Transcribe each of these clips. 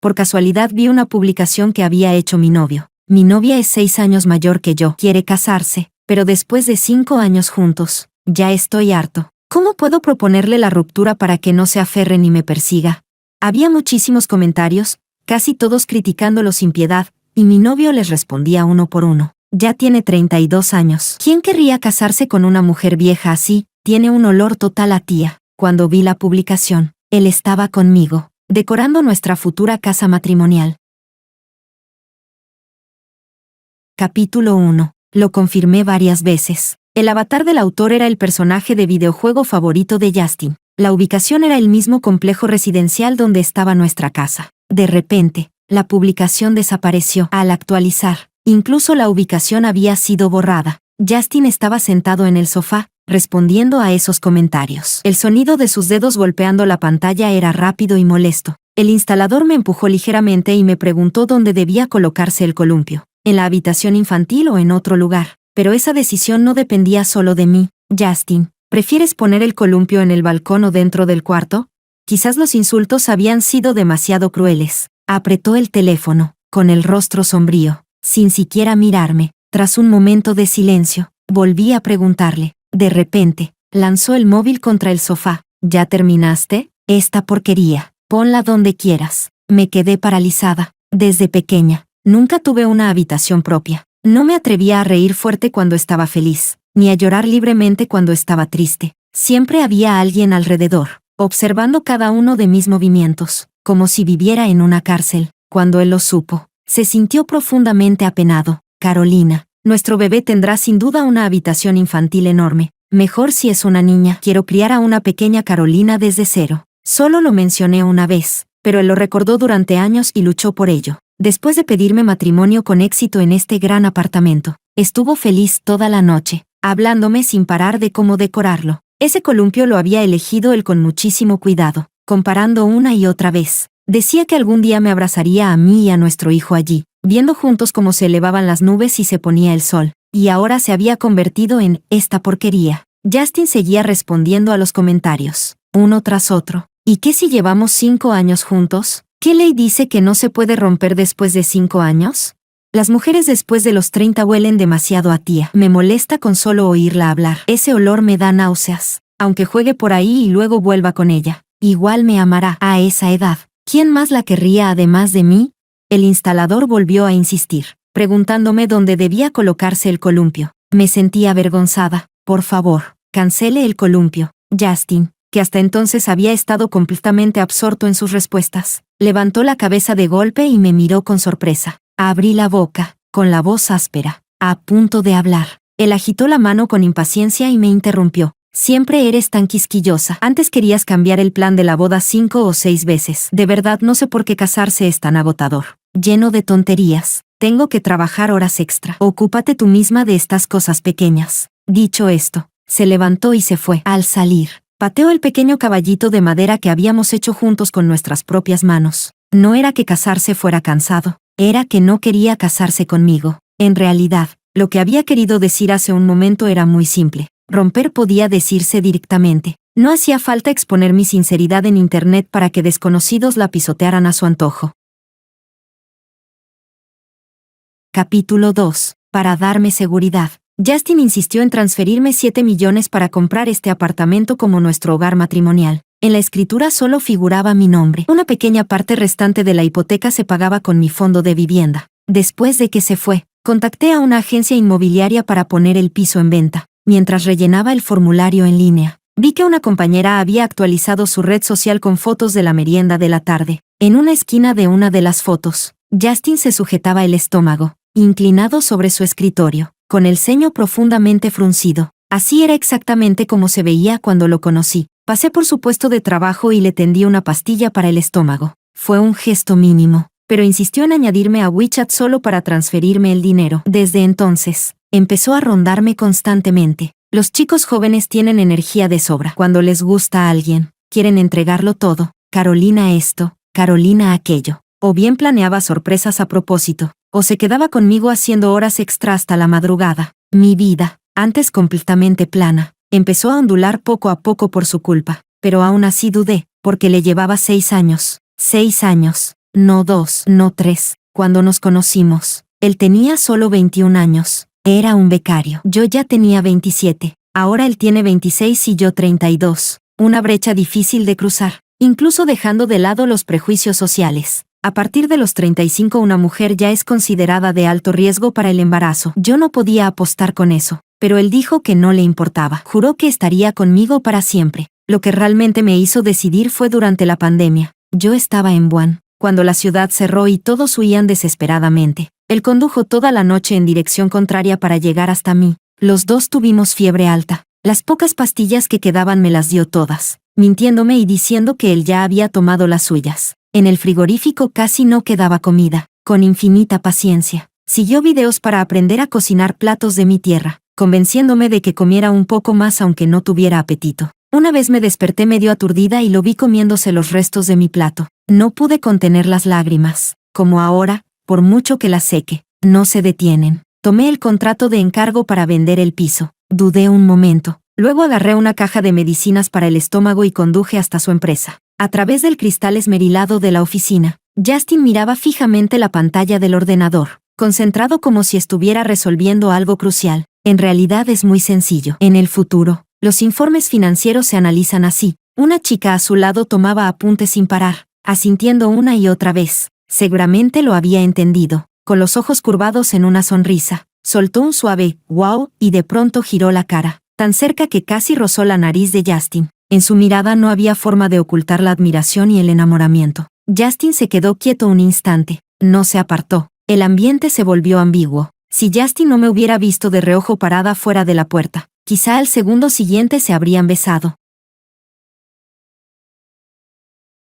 por casualidad vi una publicación que había hecho mi novio. Mi novia es 6 años mayor que yo, quiere casarse, pero después de 5 años juntos, ya estoy harto. ¿Cómo puedo proponerle la ruptura para que no se aferre ni me persiga? Había muchísimos comentarios, casi todos criticándolo sin piedad, y mi novio les respondía uno por uno. Ya tiene 32 años. ¿Quién querría casarse con una mujer vieja así? Tiene un olor total a tía. Cuando vi la publicación, él estaba conmigo, decorando nuestra futura casa matrimonial. Capítulo 1. Lo confirmé varias veces. El avatar del autor era el personaje de videojuego favorito de Justin. La ubicación era el mismo complejo residencial donde estaba nuestra casa. De repente, la publicación desapareció. Al actualizar, incluso la ubicación había sido borrada. Justin estaba sentado en el sofá, respondiendo a esos comentarios. El sonido de sus dedos golpeando la pantalla era rápido y molesto. El instalador me empujó ligeramente y me preguntó dónde debía colocarse el columpio. ¿En la habitación infantil o en otro lugar? Pero esa decisión no dependía solo de mí. Justin, ¿prefieres poner el columpio en el balcón o dentro del cuarto? Quizás los insultos habían sido demasiado crueles. Apretó el teléfono, con el rostro sombrío, sin siquiera mirarme. Tras un momento de silencio, volví a preguntarle. De repente, lanzó el móvil contra el sofá. ¿Ya terminaste? Esta porquería. Ponla donde quieras. Me quedé paralizada. Desde pequeña, nunca tuve una habitación propia. No me atrevía a reír fuerte cuando estaba feliz, ni a llorar libremente cuando estaba triste. Siempre había alguien alrededor, observando cada uno de mis movimientos, como si viviera en una cárcel. Cuando él lo supo, se sintió profundamente apenado. Carolina, nuestro bebé tendrá sin duda una habitación infantil enorme. Mejor si es una niña. Quiero criar a una pequeña Carolina desde cero. Solo lo mencioné una vez, pero él lo recordó durante años y luchó por ello. Después de pedirme matrimonio con éxito en este gran apartamento, estuvo feliz toda la noche, hablándome sin parar de cómo decorarlo. Ese columpio lo había elegido él con muchísimo cuidado, comparando una y otra vez. Decía que algún día me abrazaría a mí y a nuestro hijo allí, viendo juntos cómo se elevaban las nubes y se ponía el sol. Y ahora se había convertido en esta porquería. Justin seguía respondiendo a los comentarios, uno tras otro. ¿Y qué si llevamos 5 años juntos? ¿Qué ley dice que no se puede romper después de 5 años? Las mujeres después de los 30 huelen demasiado a tía. Me molesta con solo oírla hablar. Ese olor me da náuseas. Aunque juegue por ahí y luego vuelva con ella, igual me amará a esa edad. ¿Quién más la querría además de mí? El instalador volvió a insistir, preguntándome dónde debía colocarse el columpio. Me sentí avergonzada. Por favor, cancele el columpio. Justin, que hasta entonces había estado completamente absorto en sus respuestas, levantó la cabeza de golpe y me miró con sorpresa. Abrí la boca, con la voz áspera, a punto de hablar. Él agitó la mano con impaciencia y me interrumpió. Siempre eres tan quisquillosa. Antes querías cambiar el plan de la boda 5 o 6 veces. De verdad no sé por qué casarse es tan agotador. Lleno de tonterías. Tengo que trabajar horas extra. Ocúpate tú misma de estas cosas pequeñas. Dicho esto, se levantó y se fue. Al salir, pateó el pequeño caballito de madera que habíamos hecho juntos con nuestras propias manos. No era que casarse fuera cansado, era que no quería casarse conmigo. En realidad, lo que había querido decir hace un momento era muy simple. Romper podía decirse directamente. No hacía falta exponer mi sinceridad en internet para que desconocidos la pisotearan a su antojo. Capítulo 2. Para darme seguridad. Justin insistió en transferirme 7 millones para comprar este apartamento como nuestro hogar matrimonial. En la escritura solo figuraba mi nombre. Una pequeña parte restante de la hipoteca se pagaba con mi fondo de vivienda. Después de que se fue, contacté a una agencia inmobiliaria para poner el piso en venta. Mientras rellenaba el formulario en línea, vi que una compañera había actualizado su red social con fotos de la merienda de la tarde. En una esquina de una de las fotos, Justin se sujetaba el estómago, inclinado sobre su escritorio, con el ceño profundamente fruncido. Así era exactamente como se veía cuando lo conocí. Pasé por su puesto de trabajo y le tendí una pastilla para el estómago. Fue un gesto mínimo, pero insistió en añadirme a WeChat solo para transferirme el dinero. Desde entonces, empezó a rondarme constantemente. Los chicos jóvenes tienen energía de sobra. Cuando les gusta a alguien, quieren entregarlo todo. Carolina esto, Carolina aquello. O bien planeaba sorpresas a propósito, o se quedaba conmigo haciendo horas extra hasta la madrugada. Mi vida, antes completamente plana, empezó a ondular poco a poco por su culpa. Pero aún así dudé, porque le llevaba 6 años. 6 años. no 2, no 3. Cuando nos conocimos, él tenía solo 21 años. Era un becario. Yo ya tenía 27. Ahora él tiene 26 y yo 32. Una brecha difícil de cruzar, incluso dejando de lado los prejuicios sociales. A partir de los 35 una mujer ya es considerada de alto riesgo para el embarazo. Yo no podía apostar con eso, pero él dijo que no le importaba. Juró que estaría conmigo para siempre. Lo que realmente me hizo decidir fue durante la pandemia. Yo estaba en Wuhan, cuando la ciudad cerró y todos huían desesperadamente. Él condujo toda la noche en dirección contraria para llegar hasta mí. Los dos tuvimos fiebre alta. Las pocas pastillas que quedaban me las dio todas, mintiéndome y diciendo que él ya había tomado las suyas. En el frigorífico casi no quedaba comida. Con infinita paciencia, siguió videos para aprender a cocinar platos de mi tierra, convenciéndome de que comiera un poco más aunque no tuviera apetito. Una vez me desperté medio aturdida y lo vi comiéndose los restos de mi plato. No pude contener las lágrimas. Como ahora, por mucho que las seque, no se detienen. Tomé el contrato de encargo para vender el piso. Dudé un momento. Luego agarré una caja de medicinas para el estómago y conduje hasta su empresa. A través del cristal esmerilado de la oficina, Justin miraba fijamente la pantalla del ordenador, concentrado como si estuviera resolviendo algo crucial. En realidad es muy sencillo. En el futuro, los informes financieros se analizan así. Una chica a su lado tomaba apuntes sin parar, asintiendo una y otra vez. Seguramente lo había entendido. Con los ojos curvados en una sonrisa, soltó un suave «wow» y de pronto giró la cara, tan cerca que casi rozó la nariz de Justin. En su mirada no había forma de ocultar la admiración y el enamoramiento. Justin se quedó quieto un instante. No se apartó. El ambiente se volvió ambiguo. Si Justin no me hubiera visto de reojo parada fuera de la puerta, quizá al segundo siguiente se habrían besado.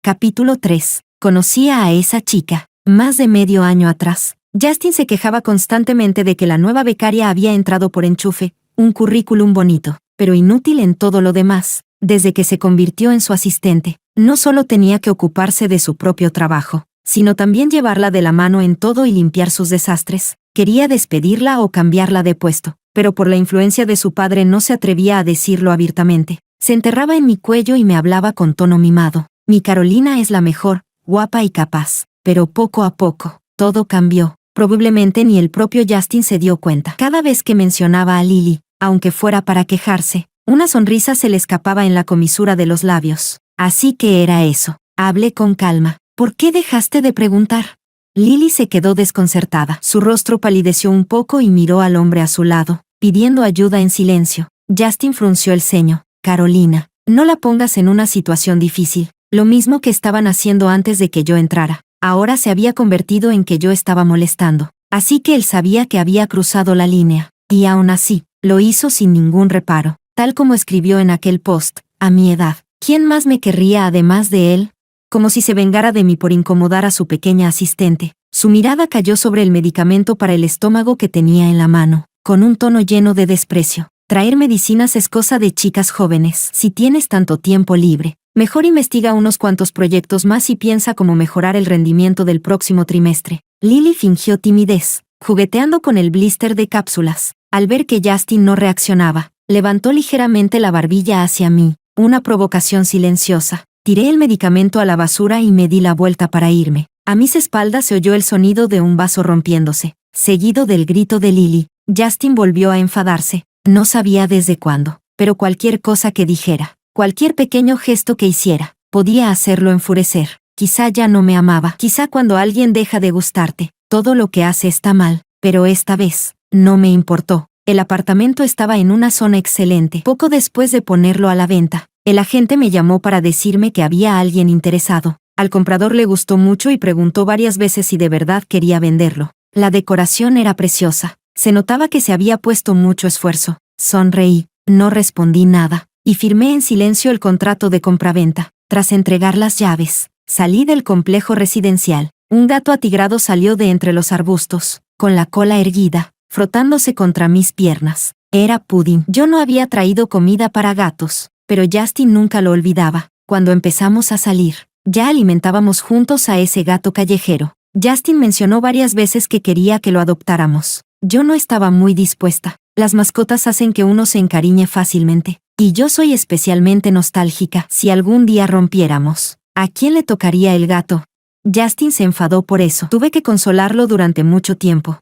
Capítulo 3. Conocía a esa chica. Más de medio año atrás, Justin se quejaba constantemente de que la nueva becaria había entrado por enchufe, un currículum bonito, pero inútil en todo lo demás. Desde que se convirtió en su asistente, no solo tenía que ocuparse de su propio trabajo, sino también llevarla de la mano en todo y limpiar sus desastres. Quería despedirla o cambiarla de puesto, pero por la influencia de su padre no se atrevía a decirlo abiertamente. Se enterraba en mi cuello y me hablaba con tono mimado. Mi Carolina es la mejor, guapa y capaz. Pero poco a poco, todo cambió. Probablemente ni el propio Justin se dio cuenta. Cada vez que mencionaba a Lily, aunque fuera para quejarse, una sonrisa se le escapaba en la comisura de los labios. Así que era eso. Hablé con calma. ¿Por qué dejaste de preguntar? Lily se quedó desconcertada. Su rostro palideció un poco y miró al hombre a su lado, pidiendo ayuda en silencio. Justin frunció el ceño. Carolina, no la pongas en una situación difícil. Lo mismo que estaban haciendo antes de que yo entrara. Ahora se había convertido en que yo estaba molestando. Así que él sabía que había cruzado la línea. Y aún así, lo hizo sin ningún reparo. Tal como escribió en aquel post, a mi edad, ¿quién más me querría además de él? Como si se vengara de mí por incomodar a su pequeña asistente. Su mirada cayó sobre el medicamento para el estómago que tenía en la mano, con un tono lleno de desprecio. Traer medicinas es cosa de chicas jóvenes. Si tienes tanto tiempo libre, mejor investiga unos cuantos proyectos más y piensa cómo mejorar el rendimiento del próximo trimestre. Lily fingió timidez, jugueteando con el blister de cápsulas. Al ver que Justin no reaccionaba, levantó ligeramente la barbilla hacia mí, una provocación silenciosa. Tiré el medicamento a la basura y me di la vuelta para irme. A mis espaldas se oyó el sonido de un vaso rompiéndose, seguido del grito de Lily. Justin volvió a enfadarse. No sabía desde cuándo, pero cualquier cosa que dijera, cualquier pequeño gesto que hiciera, podía hacerlo enfurecer. Quizá ya no me amaba. Quizá cuando alguien deja de gustarte, todo lo que hace está mal. Pero esta vez, no me importó. El apartamento estaba en una zona excelente. Poco después de ponerlo a la venta, el agente me llamó para decirme que había alguien interesado. Al comprador le gustó mucho y preguntó varias veces si de verdad quería venderlo. La decoración era preciosa. Se notaba que se había puesto mucho esfuerzo. Sonreí, no respondí nada, y firmé en silencio el contrato de compraventa. Tras entregar las llaves, salí del complejo residencial. Un gato atigrado salió de entre los arbustos, con la cola erguida, frotándose contra mis piernas. Era Pudding. Yo no había traído comida para gatos, pero Justin nunca lo olvidaba. Cuando empezamos a salir, ya alimentábamos juntos a ese gato callejero. Justin mencionó varias veces que quería que lo adoptáramos. Yo no estaba muy dispuesta. Las mascotas hacen que uno se encariñe fácilmente. Y yo soy especialmente nostálgica. Si algún día rompiéramos, ¿a quién le tocaría el gato? Justin se enfadó por eso. Tuve que consolarlo durante mucho tiempo.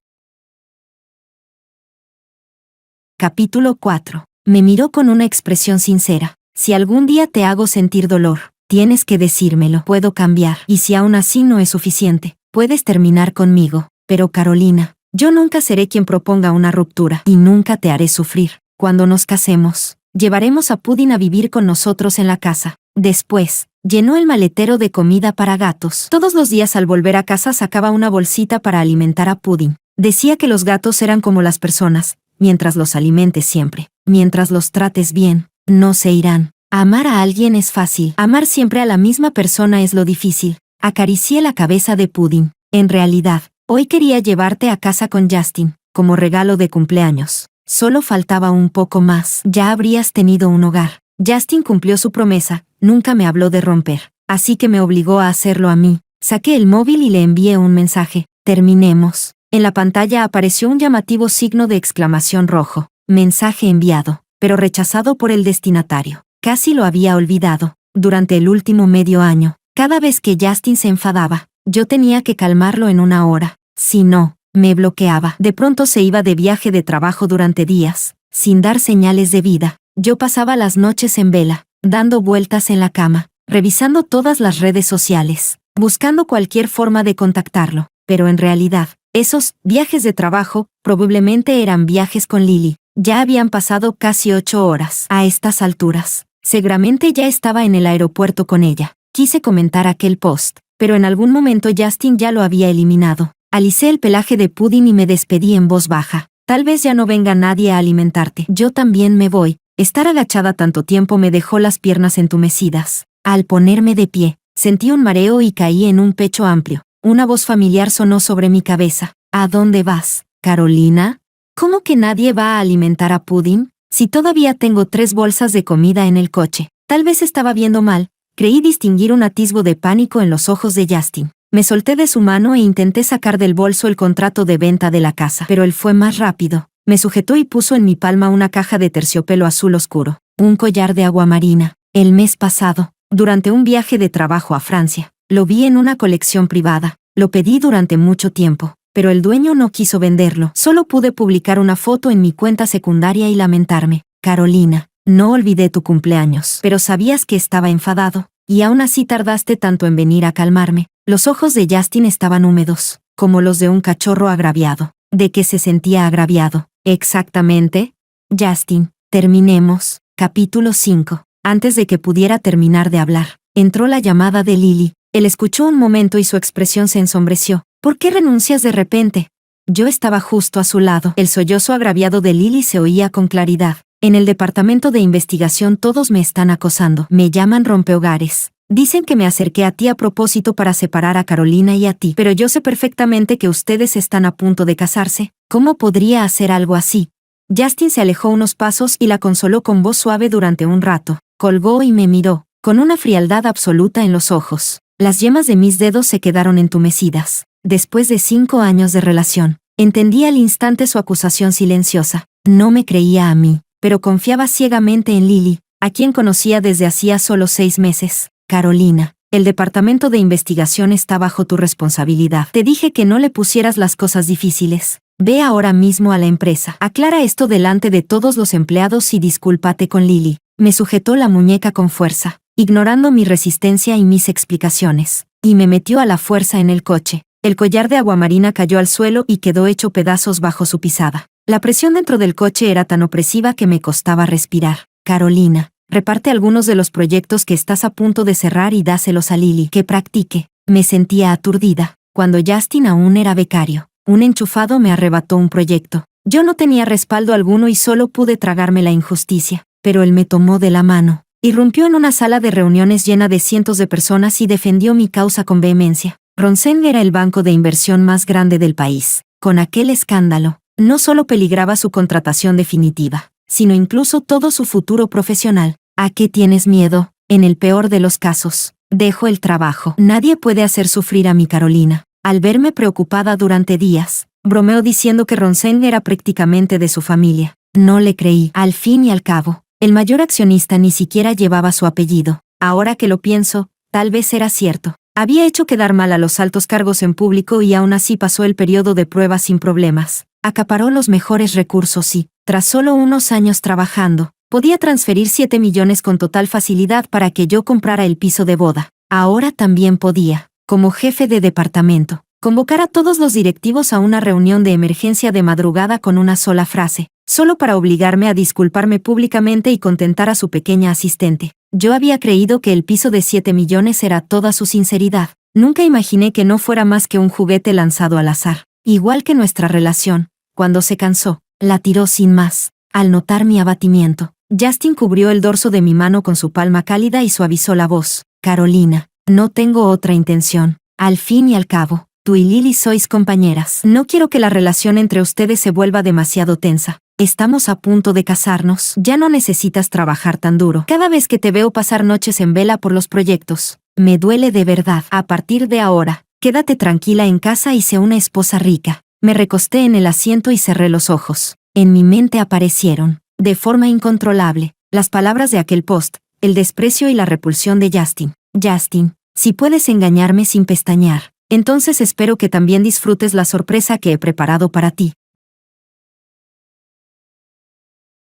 Capítulo 4. Me miró con una expresión sincera. Si algún día te hago sentir dolor, tienes que decírmelo. Puedo cambiar. Y si aún así no es suficiente, puedes terminar conmigo. Pero Carolina, yo nunca seré quien proponga una ruptura. Y nunca te haré sufrir. Cuando nos casemos, llevaremos a Pudding a vivir con nosotros en la casa. Después, llenó el maletero de comida para gatos. Todos los días al volver a casa sacaba una bolsita para alimentar a Pudding. Decía que los gatos eran como las personas. Mientras los alimentes siempre, mientras los trates bien, no se irán. Amar a alguien es fácil. Amar siempre a la misma persona es lo difícil. Acaricié la cabeza de Pudding. En realidad, hoy quería llevarte a casa con Justin, como regalo de cumpleaños. Solo faltaba un poco más. Ya habrías tenido un hogar. Justin cumplió su promesa, nunca me habló de romper. Así que me obligó a hacerlo a mí. Saqué el móvil y le envié un mensaje. Terminemos. En la pantalla apareció un llamativo signo de exclamación rojo. Mensaje enviado, pero rechazado por el destinatario. Casi lo había olvidado. Durante el último medio año, cada vez que Justin se enfadaba, yo tenía que calmarlo en una hora. Si no, me bloqueaba. De pronto se iba de viaje de trabajo durante días, sin dar señales de vida. Yo pasaba las noches en vela, dando vueltas en la cama, revisando todas las redes sociales, buscando cualquier forma de contactarlo. Pero en realidad, esos viajes de trabajo probablemente eran viajes con Lily. Ya habían pasado casi 8 horas. A estas alturas, seguramente ya estaba en el aeropuerto con ella. Quise comentar aquel post, pero en algún momento Justin ya lo había eliminado. Alicé el pelaje de Pudding y me despedí en voz baja. Tal vez ya no venga nadie a alimentarte. Yo también me voy. Estar agachada tanto tiempo me dejó las piernas entumecidas. Al ponerme de pie, sentí un mareo y caí en un pecho amplio. Una voz familiar sonó sobre mi cabeza. ¿A dónde vas, Carolina? ¿Cómo que nadie va a alimentar a Pudding? Si todavía tengo 3 bolsas de comida en el coche. Tal vez estaba viendo mal. Creí distinguir un atisbo de pánico en los ojos de Justin. Me solté de su mano e intenté sacar del bolso el contrato de venta de la casa. Pero él fue más rápido. Me sujetó y puso en mi palma una caja de terciopelo azul oscuro. Un collar de agua marina. El mes pasado, durante un viaje de trabajo a Francia. Lo vi en una colección privada. Lo pedí durante mucho tiempo, pero el dueño no quiso venderlo. Solo pude publicar una foto en mi cuenta secundaria y lamentarme. Carolina, no olvidé tu cumpleaños, pero sabías que estaba enfadado, y aún así tardaste tanto en venir a calmarme. Los ojos de Justin estaban húmedos, como los de un cachorro agraviado. ¿De qué se sentía agraviado? Exactamente. Justin, terminemos. Capítulo 5. Antes de que pudiera terminar de hablar, entró la llamada de Lily. Él escuchó un momento y su expresión se ensombreció. ¿Por qué renuncias de repente? Yo estaba justo a su lado. El sollozo agraviado de Lily se oía con claridad. En el departamento de investigación todos me están acosando. Me llaman rompehogares. Dicen que me acerqué a ti a propósito para separar a Carolina y a ti. Pero yo sé perfectamente que ustedes están a punto de casarse. ¿Cómo podría hacer algo así? Justin se alejó unos pasos y la consoló con voz suave durante un rato. Colgó y me miró, con una frialdad absoluta en los ojos. Las yemas de mis dedos se quedaron entumecidas. Después de 5 años de relación, entendí al instante su acusación silenciosa. No me creía a mí, pero confiaba ciegamente en Lily, a quien conocía desde hacía solo 6 meses. Carolina, el departamento de investigación está bajo tu responsabilidad. Te dije que no le pusieras las cosas difíciles. Ve ahora mismo a la empresa. Aclara esto delante de todos los empleados y discúlpate con Lily. Me sujetó la muñeca con fuerza, ignorando mi resistencia y mis explicaciones, y me metió a la fuerza en el coche. El collar de aguamarina cayó al suelo y quedó hecho pedazos bajo su pisada. La presión dentro del coche era tan opresiva que me costaba respirar. Carolina, reparte algunos de los proyectos que estás a punto de cerrar y dáselos a Lily que practique. Me sentía aturdida. Cuando Justin aún era becario, un enchufado me arrebató un proyecto. Yo no tenía respaldo alguno y solo pude tragarme la injusticia. Pero él me tomó de la mano. Irrumpió en una sala de reuniones llena de cientos de personas y defendió mi causa con vehemencia. Ronseng era el banco de inversión más grande del país. Con aquel escándalo, no solo peligraba su contratación definitiva, sino incluso todo su futuro profesional. ¿A qué tienes miedo? En el peor de los casos, dejo el trabajo. Nadie puede hacer sufrir a mi Carolina. Al verme preocupada durante días, bromeó diciendo que Ronseng era prácticamente de su familia. No le creí. Al fin y al cabo, el mayor accionista ni siquiera llevaba su apellido. Ahora que lo pienso, tal vez era cierto. Había hecho quedar mal a los altos cargos en público y aún así pasó el periodo de prueba sin problemas. Acaparó los mejores recursos y, tras solo unos años trabajando, podía transferir 7 millones con total facilidad para que yo comprara el piso de boda. Ahora también podía, como jefe de departamento, convocar a todos los directivos a una reunión de emergencia de madrugada con una sola frase, solo para obligarme a disculparme públicamente y contentar a su pequeña asistente. Yo había creído que el piso de 7 millones era toda su sinceridad. Nunca imaginé que no fuera más que un juguete lanzado al azar. Igual que nuestra relación, cuando se cansó, la tiró sin más. Al notar mi abatimiento, Justin cubrió el dorso de mi mano con su palma cálida y suavizó la voz. Carolina, no tengo otra intención. Al fin y al cabo, tú y Lily sois compañeras. No quiero que la relación entre ustedes se vuelva demasiado tensa. Estamos a punto de casarnos. Ya no necesitas trabajar tan duro. Cada vez que te veo pasar noches en vela por los proyectos, me duele de verdad. A partir de ahora, quédate tranquila en casa y sé una esposa rica. Me recosté en el asiento y cerré los ojos. En mi mente aparecieron, de forma incontrolable, las palabras de aquel post, el desprecio y la repulsión de Justin. Justin, si puedes engañarme sin pestañear, entonces espero que también disfrutes la sorpresa que he preparado para ti.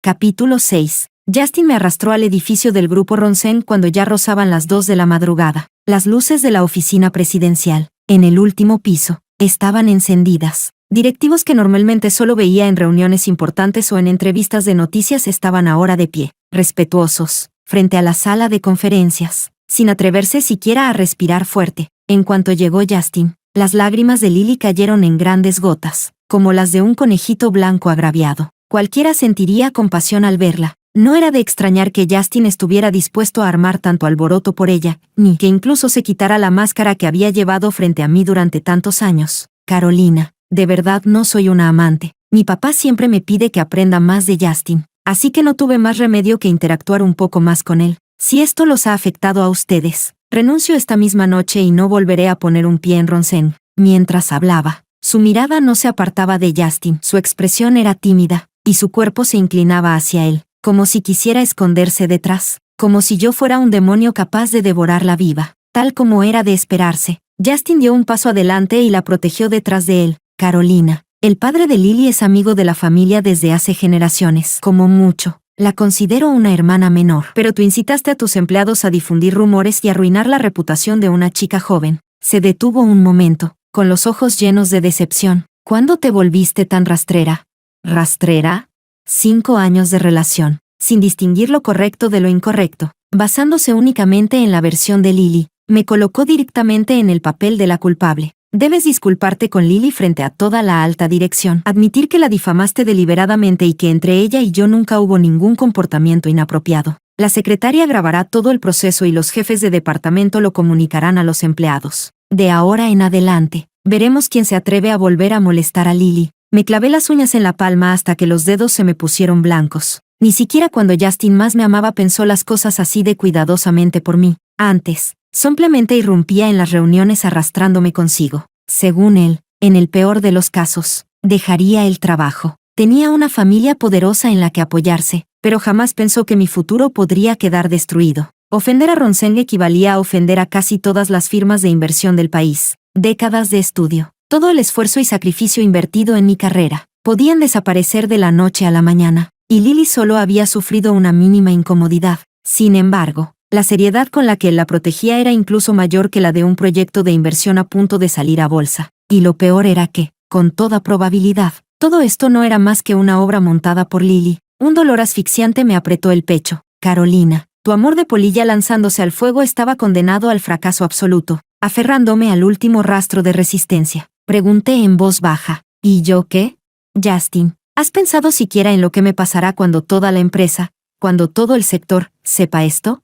Capítulo 6. Justin me arrastró al edificio del Grupo Ronsen cuando ya rozaban las 2 de la madrugada. Las luces de la oficina presidencial, en el último piso, estaban encendidas. Directivos que normalmente solo veía en reuniones importantes o en entrevistas de noticias estaban ahora de pie, respetuosos, frente a la sala de conferencias, sin atreverse siquiera a respirar fuerte. En cuanto llegó Justin, las lágrimas de Lily cayeron en grandes gotas, como las de un conejito blanco agraviado. Cualquiera sentiría compasión al verla. No era de extrañar que Justin estuviera dispuesto a armar tanto alboroto por ella, ni que incluso se quitara la máscara que había llevado frente a mí durante tantos años. Carolina, de verdad no soy una amante. Mi papá siempre me pide que aprenda más de Justin, así que no tuve más remedio que interactuar un poco más con él. Si esto los ha afectado a ustedes, renuncio esta misma noche y no volveré a poner un pie en Ronsen. Mientras hablaba, su mirada no se apartaba de Justin. Su expresión era tímida, y su cuerpo se inclinaba hacia él, como si quisiera esconderse detrás, como si yo fuera un demonio capaz de devorarla viva. Tal como era de esperarse, Justin dio un paso adelante y la protegió detrás de él. Carolina, el padre de Lily es amigo de la familia desde hace generaciones. Como mucho, la considero una hermana menor. Pero tú incitaste a tus empleados a difundir rumores y arruinar la reputación de una chica joven. Se detuvo un momento, con los ojos llenos de decepción. ¿Cuándo te volviste tan rastrera? ¿Rastrera? 5 años de relación, sin distinguir lo correcto de lo incorrecto, basándose únicamente en la versión de Lily, me colocó directamente en el papel de la culpable. Debes disculparte con Lily frente a toda la alta dirección, admitir que la difamaste deliberadamente y que entre ella y yo nunca hubo ningún comportamiento inapropiado. La secretaria grabará todo el proceso y los jefes de departamento lo comunicarán a los empleados. De ahora en adelante, veremos quién se atreve a volver a molestar a Lily. Me clavé las uñas en la palma hasta que los dedos se me pusieron blancos. Ni siquiera cuando Justin más me amaba pensó las cosas así de cuidadosamente por mí. Antes, simplemente irrumpía en las reuniones arrastrándome consigo. Según él, en el peor de los casos, dejaría el trabajo. Tenía una familia poderosa en la que apoyarse, pero jamás pensó que mi futuro podría quedar destruido. Ofender a Ronsen equivalía a ofender a casi todas las firmas de inversión del país. Décadas de estudio, todo el esfuerzo y sacrificio invertido en mi carrera, podían desaparecer de la noche a la mañana, y Lily solo había sufrido una mínima incomodidad. Sin embargo, la seriedad con la que él la protegía era incluso mayor que la de un proyecto de inversión a punto de salir a bolsa. Y lo peor era que, con toda probabilidad, todo esto no era más que una obra montada por Lily. Un dolor asfixiante me apretó el pecho. Carolina, tu amor de polilla lanzándose al fuego estaba condenado al fracaso absoluto. Aferrándome al último rastro de resistencia, pregunté en voz baja, ¿y yo qué? Justin, ¿has pensado siquiera en lo que me pasará cuando toda la empresa, cuando todo el sector, sepa esto?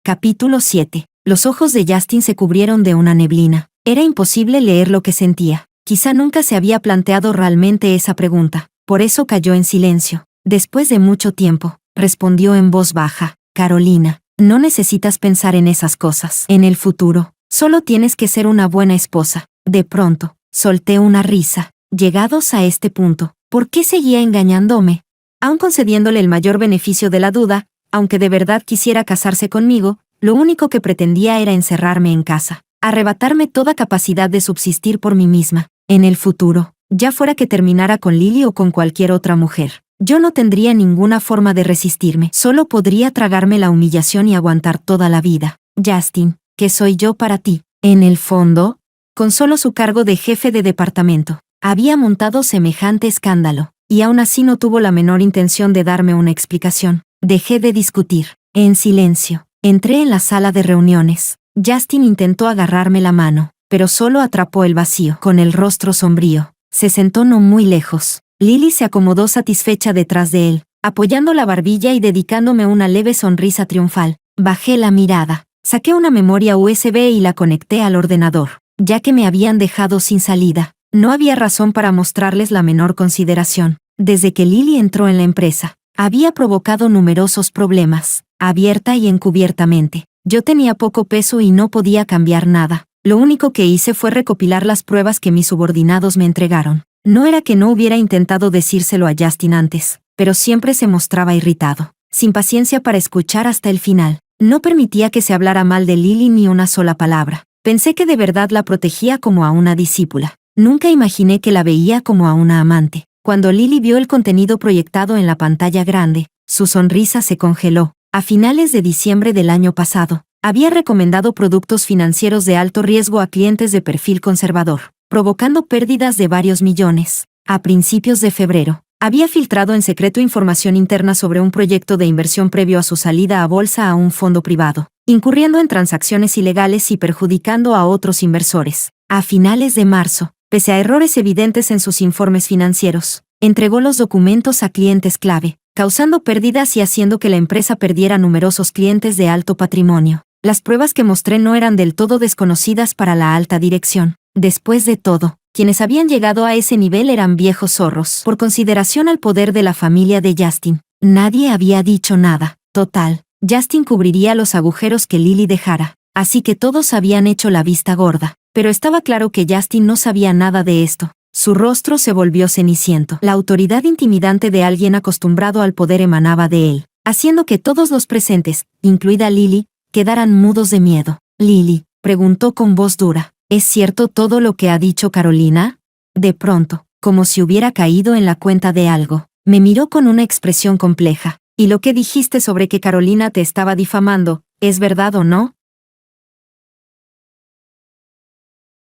Capítulo 7. Los ojos de Justin se cubrieron de una neblina. Era imposible leer lo que sentía. Quizá nunca se había planteado realmente esa pregunta. Por eso cayó en silencio. Después de mucho tiempo, respondió en voz baja, Carolina, no necesitas pensar en esas cosas. En el futuro, solo tienes que ser una buena esposa. De pronto, solté una risa. Llegados a este punto, ¿por qué seguía engañándome? Aun concediéndole el mayor beneficio de la duda, aunque de verdad quisiera casarse conmigo, Lo único que pretendía era encerrarme en casa, arrebatarme toda capacidad de subsistir por mí misma. En el futuro, ya fuera que terminara con Lily o con cualquier otra mujer, yo no tendría ninguna forma de resistirme. Solo podría tragarme la humillación y aguantar toda la vida. Justin, ¿qué soy yo para ti? En el fondo, con solo su cargo de jefe de departamento, había montado semejante escándalo, y aún así no tuvo la menor intención de darme una explicación. Dejé de discutir. En silencio, entré en la sala de reuniones. Justin intentó agarrarme la mano, pero solo atrapó el vacío. Con el rostro sombrío, se sentó no muy lejos. Lily se acomodó satisfecha detrás de él, apoyando la barbilla y dedicándome una leve sonrisa triunfal. Bajé la mirada. Saqué una memoria USB y la conecté al ordenador, ya que me habían dejado sin salida. No había razón para mostrarles la menor consideración. Desde que Lily entró en la empresa, había provocado numerosos problemas, abierta y encubiertamente. Yo tenía poco peso y no podía cambiar nada. Lo único que hice fue recopilar las pruebas que mis subordinados me entregaron. No era que no hubiera intentado decírselo a Justin antes, pero siempre se mostraba irritado, sin paciencia para escuchar hasta el final. No permitía que se hablara mal de Lily ni una sola palabra. Pensé que de verdad la protegía como a una discípula. Nunca imaginé que la veía como a una amante. Cuando Lily vio el contenido proyectado en la pantalla grande, su sonrisa se congeló. A finales de diciembre del año pasado, había recomendado productos financieros de alto riesgo a clientes de perfil conservador, provocando pérdidas de varios millones. A principios de febrero, había filtrado en secreto información interna sobre un proyecto de inversión previo a su salida a bolsa a un fondo privado, incurriendo en transacciones ilegales y perjudicando a otros inversores. A finales de marzo, pese a errores evidentes en sus informes financieros, entregó los documentos a clientes clave, causando pérdidas y haciendo que la empresa perdiera numerosos clientes de alto patrimonio. Las pruebas que mostré no eran del todo desconocidas para la alta dirección. Después de todo, quienes habían llegado a ese nivel eran viejos zorros. Por consideración al poder de la familia de Justin, nadie había dicho nada. Total, Justin cubriría los agujeros que Lily dejara, así que todos habían hecho la vista gorda. Pero estaba claro que Justin no sabía nada de esto. Su rostro se volvió ceniciento. La autoridad intimidante de alguien acostumbrado al poder emanaba de él, haciendo que todos los presentes, incluida Lily, quedaran mudos de miedo. Lily, preguntó con voz dura, ¿es cierto todo lo que ha dicho Carolina? De pronto, como si hubiera caído en la cuenta de algo, me miró con una expresión compleja. ¿Y lo que dijiste sobre que Carolina te estaba difamando, es verdad o no?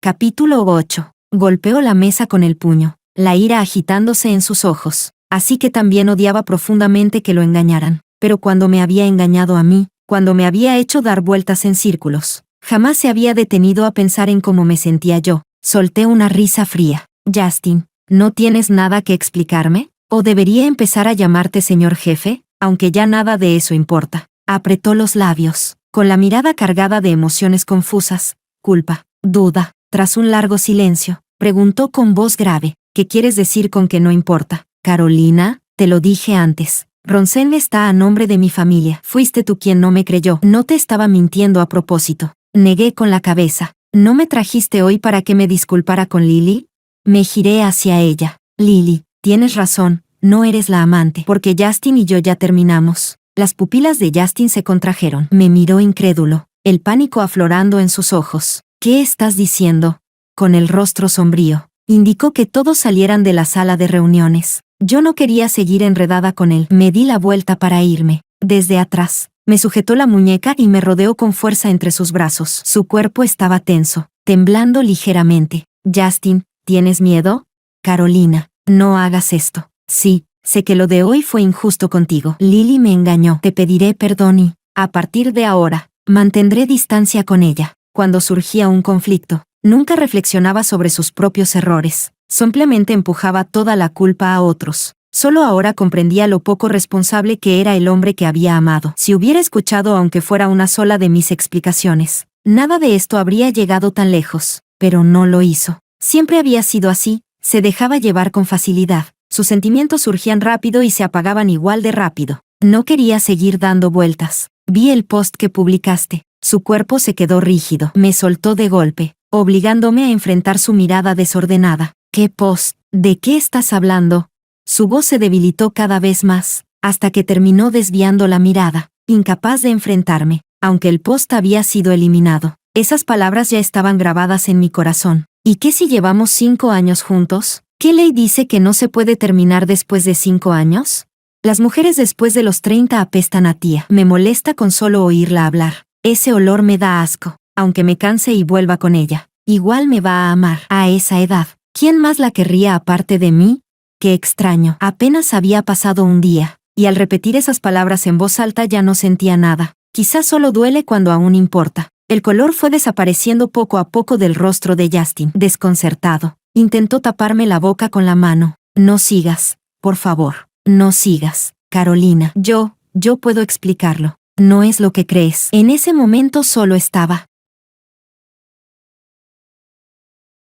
Capítulo 8. Golpeó la mesa con el puño, la ira agitándose en sus ojos. Así que también odiaba profundamente que lo engañaran. Pero cuando me había engañado a mí, cuando me había hecho dar vueltas en círculos, jamás se había detenido a pensar en cómo me sentía yo. Solté una risa fría. Justin, ¿no tienes nada que explicarme? ¿O debería empezar a llamarte señor jefe? Aunque ya nada de eso importa. Apretó los labios, con la mirada cargada de emociones confusas, culpa, duda. Tras un largo silencio, preguntó con voz grave, ¿qué quieres decir con que no importa? Carolina, te lo dije antes. Ronsen está a nombre de mi familia. Fuiste tú quien no me creyó. No te estaba mintiendo a propósito. Negué con la cabeza. ¿No me trajiste hoy para que me disculpara con Lily? Me giré hacia ella. Lily, tienes razón, no eres la amante. Porque Justin y yo ya terminamos. Las pupilas de Justin se contrajeron. Me miró incrédulo, el pánico aflorando en sus ojos. ¿Qué estás diciendo? Con el rostro sombrío, indicó que todos salieran de la sala de reuniones. Yo no quería seguir enredada con él. Me di la vuelta para irme. Desde atrás, me sujetó la muñeca y me rodeó con fuerza entre sus brazos. Su cuerpo estaba tenso, temblando ligeramente. Justin, ¿tienes miedo? Carolina, no hagas esto. Sí, sé que lo de hoy fue injusto contigo. Lily me engañó. Te pediré perdón y, a partir de ahora, mantendré distancia con ella. Cuando surgía un conflicto, nunca reflexionaba sobre sus propios errores. Simplemente empujaba toda la culpa a otros. Solo ahora comprendía lo poco responsable que era el hombre que había amado. Si hubiera escuchado aunque fuera una sola de mis explicaciones, nada de esto habría llegado tan lejos. Pero no lo hizo. Siempre había sido así, se dejaba llevar con facilidad. Sus sentimientos surgían rápido y se apagaban igual de rápido. No quería seguir dando vueltas. Vi el post que publicaste. Su cuerpo se quedó rígido. Me soltó de golpe, obligándome a enfrentar su mirada desordenada. ¿Qué post? ¿De qué estás hablando? Su voz se debilitó cada vez más, hasta que terminó desviando la mirada, incapaz de enfrentarme. aunque el post había sido eliminado. Esas palabras ya estaban grabadas en mi corazón. ¿Y qué si llevamos 5 años juntos? ¿Qué ley dice que no se puede terminar después de 5 años? Las mujeres después de los 30 apestan a tía. Me molesta con solo oírla hablar. Ese olor me da asco. Aunque me canse y vuelva con ella, igual me va a amar. A esa edad, ¿quién más la querría aparte de mí? Qué extraño. Apenas había pasado un día, y al repetir esas palabras en voz alta ya no sentía nada. Quizás solo duele cuando aún importa. El color fue desapareciendo poco a poco del rostro de Justin. Desconcertado, intentó taparme la boca con la mano. No sigas, por favor, no sigas, Carolina. Yo puedo explicarlo. No es lo que crees. En ese momento solo estaba.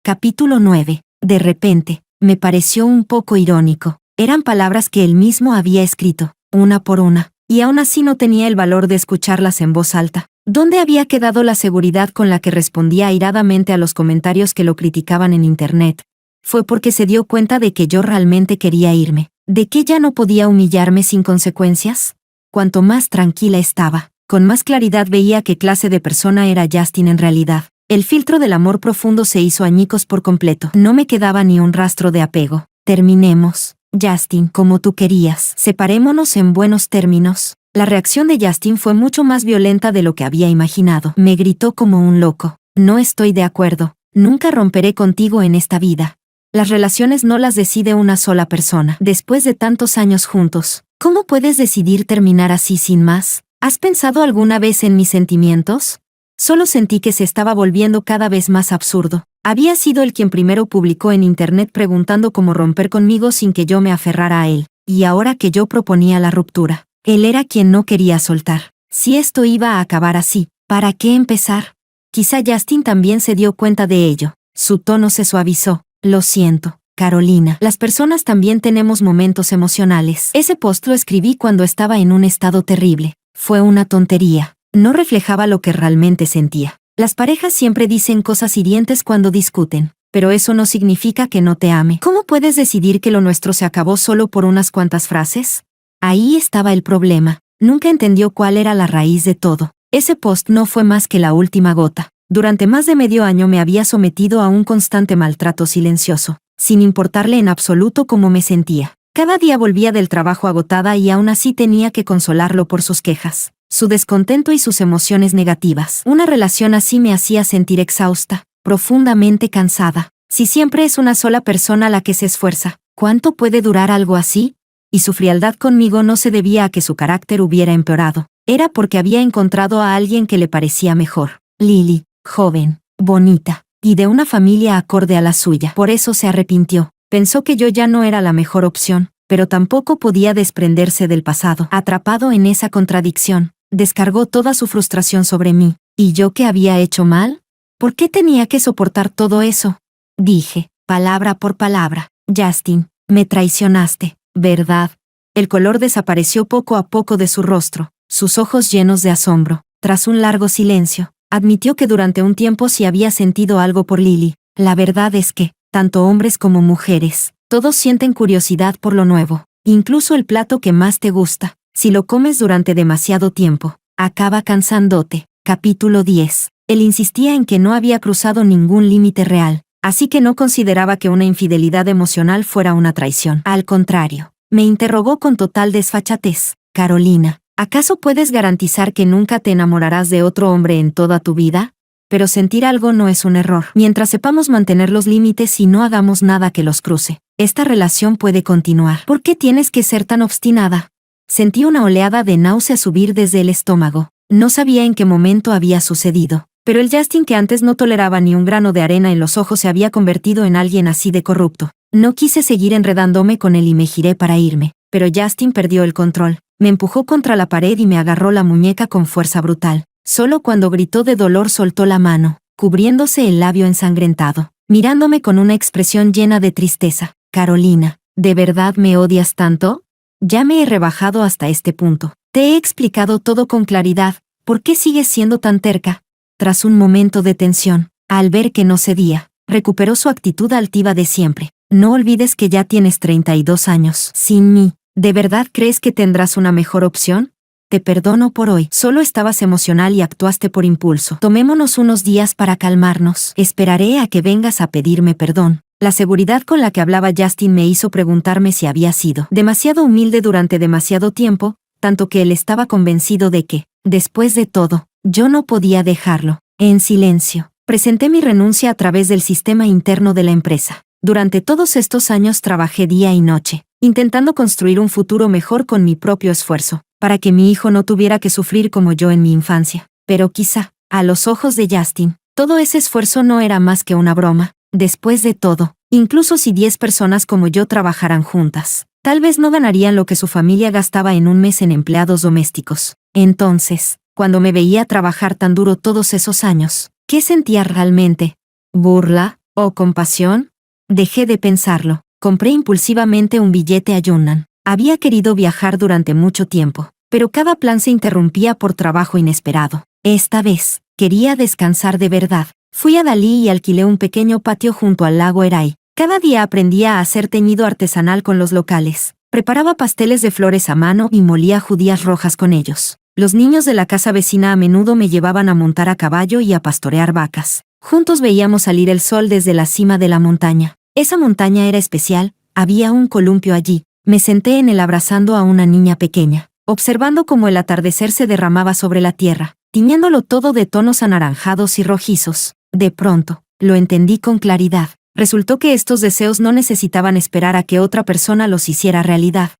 Capítulo 9. De repente, me pareció un poco irónico. Eran palabras que él mismo había escrito, una por una, y aún así no tenía el valor de escucharlas en voz alta. ¿Dónde había quedado la seguridad con la que respondía airadamente a los comentarios que lo criticaban en internet? Fue porque se dio cuenta de que yo realmente quería irme, de que ya no podía humillarme sin consecuencias. Cuanto más tranquila estaba, con más claridad veía qué clase de persona era Justin en realidad. El filtro del amor profundo se hizo añicos por completo. No me quedaba ni un rastro de apego. Terminemos, Justin, como tú querías. Separémonos en buenos términos. La reacción de Justin fue mucho más violenta de lo que había imaginado. Me gritó como un loco. No estoy de acuerdo. Nunca romperé contigo en esta vida. Las relaciones no las decide una sola persona. Después de tantos años juntos, ¿cómo puedes decidir terminar así sin más? ¿Has pensado alguna vez en mis sentimientos? Solo sentí que se estaba volviendo cada vez más absurdo. Había sido él quien primero publicó en internet preguntando cómo romper conmigo sin que yo me aferrara a él, y ahora que yo proponía la ruptura, él era quien no quería soltar. Si esto iba a acabar así, ¿para qué empezar? Quizá Justin también se dio cuenta de ello. Su tono se suavizó. Lo siento, Carolina. Las personas también tenemos momentos emocionales. Ese post lo escribí cuando estaba en un estado terrible. Fue una tontería. No reflejaba lo que realmente sentía. Las parejas siempre dicen cosas hirientes cuando discuten, pero eso no significa que no te ame. ¿Cómo puedes decidir que lo nuestro se acabó solo por unas cuantas frases? Ahí estaba el problema. Nunca entendió cuál era la raíz de todo. Ese post no fue más que la última gota. Durante más de medio año me había sometido a un constante maltrato silencioso, sin importarle en absoluto cómo me sentía. Cada día volvía del trabajo agotada y aún así tenía que consolarlo por sus quejas, su descontento y sus emociones negativas. Una relación así me hacía sentir exhausta, profundamente cansada. Si siempre es una sola persona la que se esfuerza, ¿cuánto puede durar algo así? Y su frialdad conmigo no se debía a que su carácter hubiera empeorado. Era porque había encontrado a alguien que le parecía mejor. Lily, joven, bonita, y de una familia acorde a la suya. Por eso se arrepintió. Pensó que yo ya no era la mejor opción, pero tampoco podía desprenderse del pasado. Atrapado en esa contradicción, descargó toda su frustración sobre mí. ¿Y yo qué había hecho mal? ¿Por qué tenía que soportar todo eso? Dije, palabra por palabra. Justin, me traicionaste, ¿verdad? El color desapareció poco a poco de su rostro, sus ojos llenos de asombro. Tras un largo silencio, admitió que durante un tiempo sí había sentido algo por Lily. La verdad es que, tanto hombres como mujeres, todos sienten curiosidad por lo nuevo. Incluso el plato que más te gusta, si lo comes durante demasiado tiempo, acaba cansándote. Capítulo 10. Él insistía en que no había cruzado ningún límite real, así que no consideraba que una infidelidad emocional fuera una traición. Al contrario, me interrogó con total desfachatez. Carolina, ¿acaso puedes garantizar que nunca te enamorarás de otro hombre en toda tu vida? Pero sentir algo no es un error. Mientras sepamos mantener los límites y no hagamos nada que los cruce, esta relación puede continuar. ¿Por qué tienes que ser tan obstinada? Sentí una oleada de náusea subir desde el estómago. No sabía en qué momento había sucedido, pero el Justin que antes no toleraba ni un grano de arena en los ojos se había convertido en alguien así de corrupto. No quise seguir enredándome con él y me giré para irme, pero Justin perdió el control. Me empujó contra la pared y me agarró la muñeca con fuerza brutal. Solo cuando gritó de dolor soltó la mano, cubriéndose el labio ensangrentado, mirándome con una expresión llena de tristeza. Carolina, ¿de verdad me odias tanto? Ya me he rebajado hasta este punto. Te he explicado todo con claridad. ¿Por qué sigues siendo tan terca? Tras un momento de tensión, al ver que no cedía, recuperó su actitud altiva de siempre. No olvides que ya tienes 32 años. Sin mí, ¿de verdad crees que tendrás una mejor opción? Te perdono por hoy. Solo estabas emocional y actuaste por impulso. Tomémonos unos días para calmarnos. Esperaré a que vengas a pedirme perdón. La seguridad con la que hablaba Justin me hizo preguntarme si había sido demasiado humilde durante demasiado tiempo, tanto que él estaba convencido de que, después de todo, yo no podía dejarlo. En silencio, presenté mi renuncia a través del sistema interno de la empresa. Durante todos estos años trabajé día y noche, intentando construir un futuro mejor con mi propio esfuerzo, para que mi hijo no tuviera que sufrir como yo en mi infancia. Pero quizá, a los ojos de Justin, todo ese esfuerzo no era más que una broma. Después de todo, incluso si 10 personas como yo trabajaran juntas, tal vez no ganarían lo que su familia gastaba en un mes en empleados domésticos. Entonces, cuando me veía trabajar tan duro todos esos años, ¿qué sentía realmente? ¿Burla o compasión? Dejé de pensarlo. Compré impulsivamente un billete a Yunnan. Había querido viajar durante mucho tiempo, pero cada plan se interrumpía por trabajo inesperado. Esta vez, quería descansar de verdad. Fui a Dalí y alquilé un pequeño patio junto al lago Erai. Cada día aprendía a hacer teñido artesanal con los locales. Preparaba pasteles de flores a mano y molía judías rojas con ellos. Los niños de la casa vecina a menudo me llevaban a montar a caballo y a pastorear vacas. Juntos veíamos salir el sol desde la cima de la montaña. Esa montaña era especial, había un columpio allí. Me senté en él abrazando a una niña pequeña, observando cómo el atardecer se derramaba sobre la tierra, tiñéndolo todo de tonos anaranjados y rojizos. De pronto, lo entendí con claridad. Resultó que estos deseos no necesitaban esperar a que otra persona los hiciera realidad.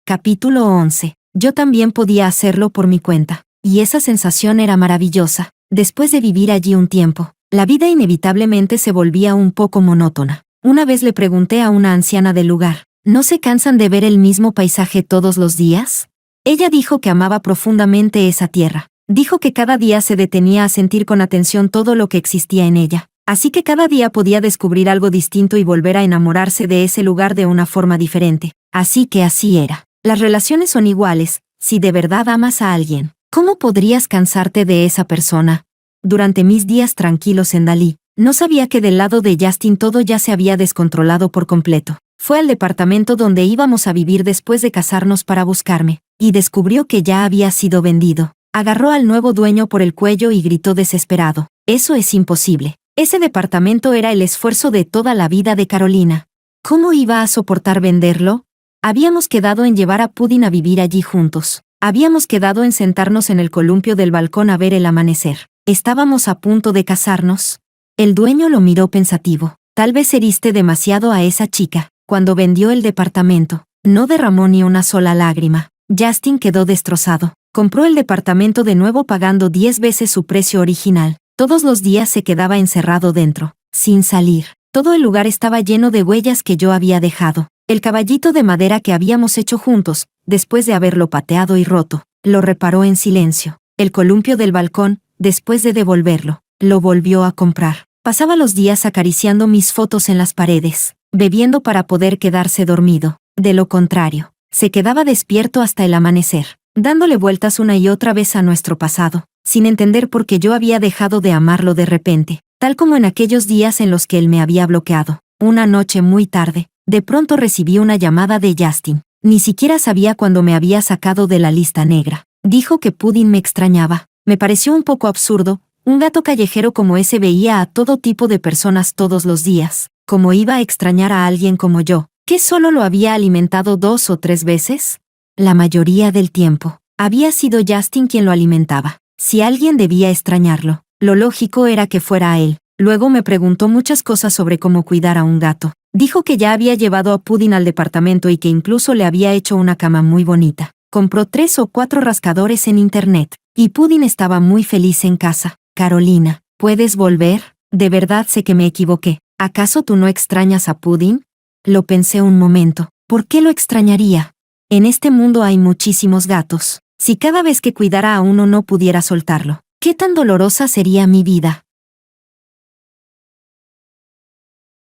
Capítulo 11. Yo también podía hacerlo por mi cuenta, y esa sensación era maravillosa. Después de vivir allí un tiempo, la vida inevitablemente se volvía un poco monótona. Una vez le pregunté a una anciana del lugar, ¿no se cansan de ver el mismo paisaje todos los días? Ella dijo que amaba profundamente esa tierra. Dijo que cada día se detenía a sentir con atención todo lo que existía en ella. Así que cada día podía descubrir algo distinto y volver a enamorarse de ese lugar de una forma diferente. Así que así era. Las relaciones son iguales. Si de verdad amas a alguien, ¿cómo podrías cansarte de esa persona? Durante mis días tranquilos en Dalí, no sabía que del lado de Justin todo ya se había descontrolado por completo. Fue al departamento donde íbamos a vivir después de casarnos para buscarme, y descubrió que ya había sido vendido. Agarró al nuevo dueño por el cuello y gritó desesperado, «Eso es imposible. Ese departamento era el esfuerzo de toda la vida de Carolina. ¿Cómo iba a soportar venderlo? Habíamos quedado en llevar a Pudding a vivir allí juntos. Habíamos quedado en sentarnos en el columpio del balcón a ver el amanecer. Estábamos a punto de casarnos». El dueño lo miró pensativo. «Tal vez heriste demasiado a esa chica». Cuando vendió el departamento, no derramó ni una sola lágrima. Justin quedó destrozado. Compró el departamento de nuevo pagando 10 veces su precio original. Todos los días se quedaba encerrado dentro, sin salir. Todo el lugar estaba lleno de huellas que yo había dejado. El caballito de madera que habíamos hecho juntos, después de haberlo pateado y roto, lo reparó en silencio. El columpio del balcón, después de devolverlo, lo volvió a comprar. Pasaba los días acariciando mis fotos en las paredes, bebiendo para poder quedarse dormido. De lo contrario, se quedaba despierto hasta el amanecer, dándole vueltas una y otra vez a nuestro pasado, sin entender por qué yo había dejado de amarlo de repente, tal como en aquellos días en los que él me había bloqueado. Una noche muy tarde, de pronto recibí una llamada de Justin. Ni siquiera sabía cuándo me había sacado de la lista negra. Dijo que Pudding me extrañaba. Me pareció un poco absurdo. Un gato callejero como ese veía a todo tipo de personas todos los días. ¿Cómo iba a extrañar a alguien como yo, que solo lo había alimentado 2 o 3 veces? La mayoría del tiempo, había sido Justin quien lo alimentaba. Si alguien debía extrañarlo, lo lógico era que fuera a él. Luego me preguntó muchas cosas sobre cómo cuidar a un gato. Dijo que ya había llevado a Pudding al departamento y que incluso le había hecho una cama muy bonita. Compró 3 o 4 rascadores en internet, y Pudding estaba muy feliz en casa. Carolina, ¿puedes volver? De verdad sé que me equivoqué. ¿Acaso tú no extrañas a Pudding? Lo pensé un momento. ¿Por qué lo extrañaría? En este mundo hay muchísimos gatos. Si cada vez que cuidara a uno no pudiera soltarlo, ¿qué tan dolorosa sería mi vida?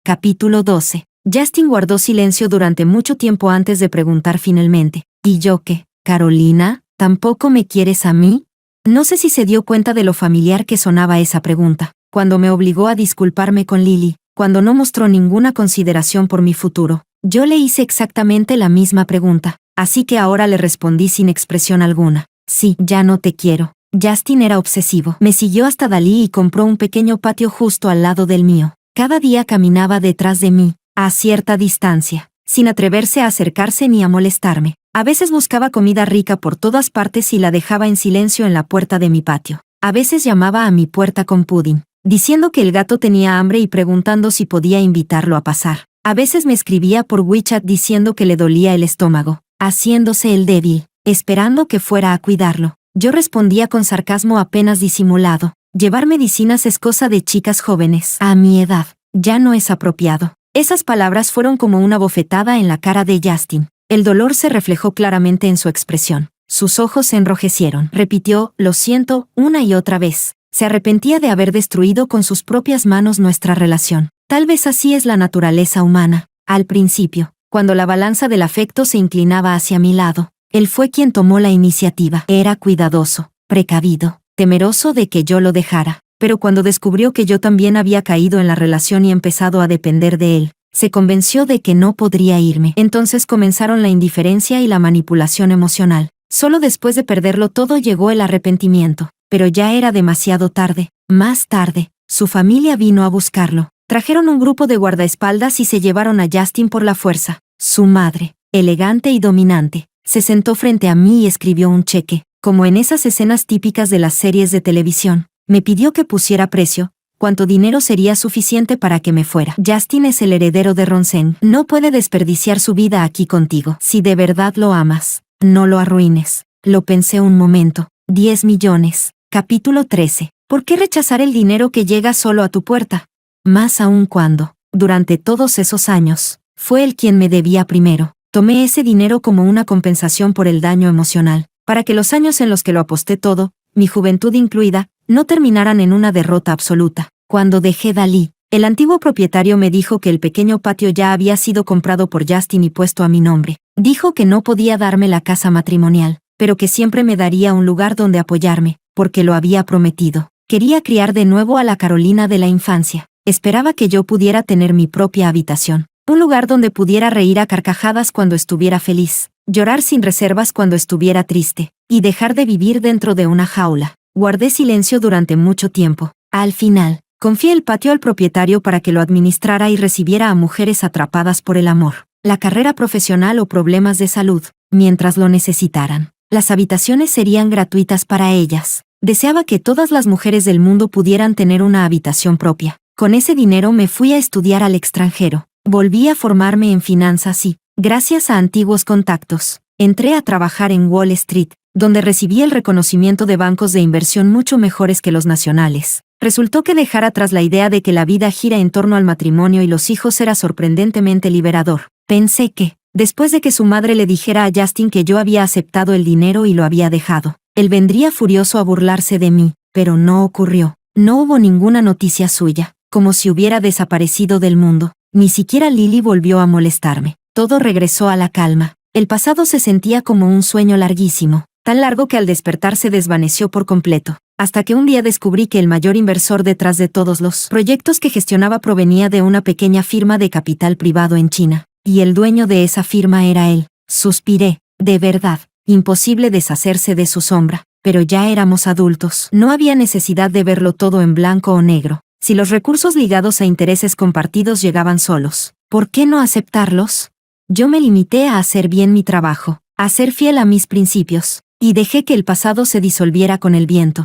Capítulo 12. Justin guardó silencio durante mucho tiempo antes de preguntar finalmente. ¿Y yo qué? ¿Carolina, tampoco me quieres a mí? No sé si se dio cuenta de lo familiar que sonaba esa pregunta. Cuando me obligó a disculparme con Lily, cuando no mostró ninguna consideración por mi futuro, yo le hice exactamente la misma pregunta. así que ahora le respondí sin expresión alguna. Sí, ya no te quiero. Justin era obsesivo. Me siguió hasta Dalí y compró un pequeño patio justo al lado del mío. Cada día caminaba detrás de mí, a cierta distancia, sin atreverse a acercarse ni a molestarme. A veces buscaba comida rica por todas partes y la dejaba en silencio en la puerta de mi patio. A veces llamaba a mi puerta con pudding, diciendo que el gato tenía hambre y preguntando si podía invitarlo a pasar. A veces me escribía por WeChat diciendo que le dolía el estómago, haciéndose el débil, esperando que fuera a cuidarlo. Yo respondía con sarcasmo apenas disimulado. Llevar medicinas es cosa de chicas jóvenes. A mi edad, ya no es apropiado. Esas palabras fueron como una bofetada en la cara de Justin. El dolor se reflejó claramente en su expresión. Sus ojos se enrojecieron. Repitió, lo siento, una y otra vez. Se arrepentía de haber destruido con sus propias manos nuestra relación. Tal vez así es la naturaleza humana. Al principio, cuando la balanza del afecto se inclinaba hacia mi lado, él fue quien tomó la iniciativa. Era cuidadoso, precavido, temeroso de que yo lo dejara. Pero cuando descubrió que yo también había caído en la relación y empezado a depender de él, se convenció de que no podría irme. Entonces comenzaron la indiferencia y la manipulación emocional. Solo después de perderlo todo llegó el arrepentimiento. Pero ya era demasiado tarde. Más tarde, su familia vino a buscarlo. Trajeron un grupo de guardaespaldas y se llevaron a Justin por la fuerza. Su madre, elegante y dominante, se sentó frente a mí y escribió un cheque, como en esas escenas típicas de las series de televisión. Me pidió que pusiera precio, cuánto dinero sería suficiente para que me fuera. Justin es el heredero de Ronsen. No puede desperdiciar su vida aquí contigo. Si de verdad lo amas, no lo arruines. Lo pensé un momento. 10 millones. Capítulo 13. ¿Por qué rechazar el dinero que llega solo a tu puerta? Más aún cuando, durante todos esos años, fue él quien me debía primero. Tomé ese dinero como una compensación por el daño emocional, para que los años en los que lo aposté todo, mi juventud incluida, no terminaran en una derrota absoluta. Cuando dejé Dalí, el antiguo propietario me dijo que el pequeño patio ya había sido comprado por Justin y puesto a mi nombre. Dijo que no podía darme la casa matrimonial, pero que siempre me daría un lugar donde apoyarme, porque lo había prometido. Quería criar de nuevo a la Carolina de la infancia. Esperaba que yo pudiera tener mi propia habitación. Un lugar donde pudiera reír a carcajadas cuando estuviera feliz, llorar sin reservas cuando estuviera triste, y dejar de vivir dentro de una jaula. Guardé silencio durante mucho tiempo. Al final, confié el patio al propietario para que lo administrara y recibiera a mujeres atrapadas por el amor, la carrera profesional o problemas de salud, mientras lo necesitaran. Las habitaciones serían gratuitas para ellas. Deseaba que todas las mujeres del mundo pudieran tener una habitación propia. Con ese dinero me fui a estudiar al extranjero. Volví a formarme en finanzas y, gracias a antiguos contactos, entré a trabajar en Wall Street, donde recibí el reconocimiento de bancos de inversión mucho mejores que los nacionales. Resultó que dejar atrás la idea de que la vida gira en torno al matrimonio y los hijos era sorprendentemente liberador. Pensé que, después de que su madre le dijera a Justin que yo había aceptado el dinero y lo había dejado, él vendría furioso a burlarse de mí, pero no ocurrió. No hubo ninguna noticia suya, como si hubiera desaparecido del mundo. Ni siquiera Lily volvió a molestarme. Todo regresó a la calma. El pasado se sentía como un sueño larguísimo, tan largo que al despertar se desvaneció por completo, hasta que un día descubrí que el mayor inversor detrás de todos los proyectos que gestionaba provenía de una pequeña firma de capital privado en China, y el dueño de esa firma era él. Suspiré. De verdad, imposible deshacerse de su sombra, pero ya éramos adultos. No había necesidad de verlo todo en blanco o negro. Si los recursos ligados a intereses compartidos llegaban solos, ¿por qué no aceptarlos? Yo me limité a hacer bien mi trabajo, a ser fiel a mis principios, y dejé que el pasado se disolviera con el viento.